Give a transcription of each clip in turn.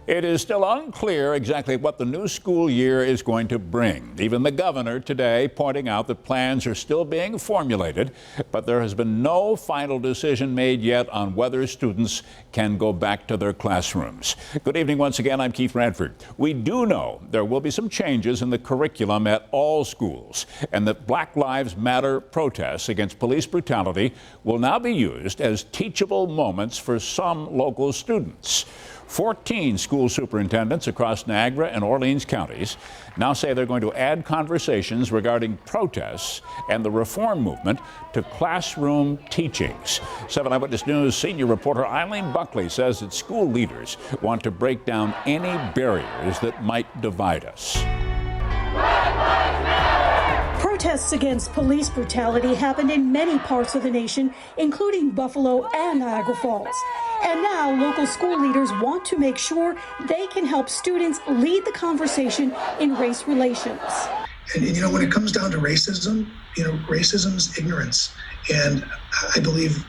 It is still unclear exactly what the new school year is going to bring. Even the governor today pointing out that plans are still being formulated, but there has been no final decision made yet on whether students can go back to their classrooms. Good evening once again. I'm Keith Radford. We do know there will be some changes in the curriculum at all schools, and that Black Lives Matter protests against police brutality will now be used as teachable moments for some local students. 14 school superintendents across Niagara and Orleans counties now say they're going to add conversations regarding protests and the reform movement to classroom teachings. 7 Eyewitness News senior reporter Eileen Buckley says that school leaders want to break down any barriers that might divide us. Protests against police brutality happened in many parts of the nation, including Buffalo and Niagara Falls. And now local school leaders want to make sure they can help students lead the conversation in race relations. And when it comes down to racism, racism is ignorance. And I believe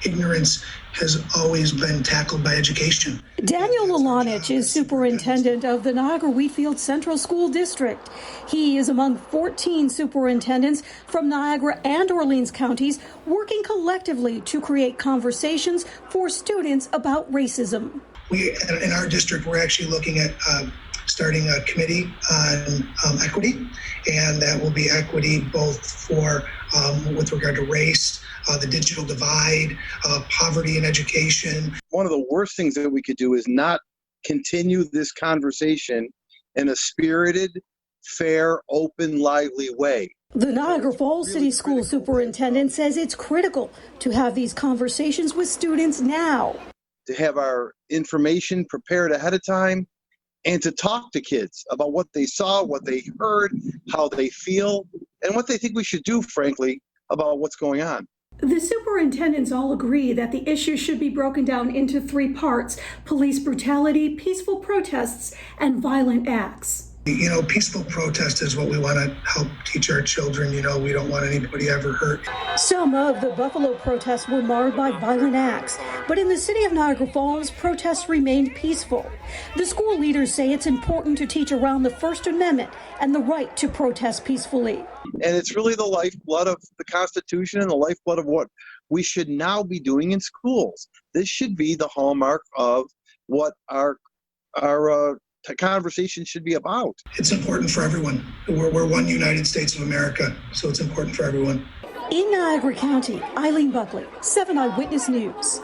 ignorance has always been tackled by education. Daniel Lalonich is superintendent of the Niagara Wheatfield Central School District. He is among 14 superintendents from Niagara and Orleans counties working collectively to create conversations for students about racism. We, in our district, we're actually looking at starting a committee on equity, and that will be equity both for with regard to race, the digital divide, poverty in education. One of the worst things that we could do is not continue this conversation in a spirited, fair, open, lively way. The Niagara Falls City School Superintendent says it's critical to have these conversations with students now. To have our information prepared ahead of time and to talk to kids about what they saw, what they heard, how they feel, and what they think we should do, frankly, about what's going on. The superintendents all agree that the issue should be broken down into 3 parts: police brutality, peaceful protests, and violent acts. Peaceful protest is what we want to help teach our children. We don't want anybody ever hurt. Some of the Buffalo protests were marred by violent acts, but in the city of Niagara Falls, protests remained peaceful. The school leaders say it's important to teach around the First Amendment and the right to protest peacefully. And it's really the lifeblood of the Constitution and the lifeblood of what we should now be doing in schools. This should be the hallmark of what our conversation should be about. It's important for everyone. We're one United States of America, so it's important for everyone. In Niagara County, Eileen Buckley, 7 Eyewitness News.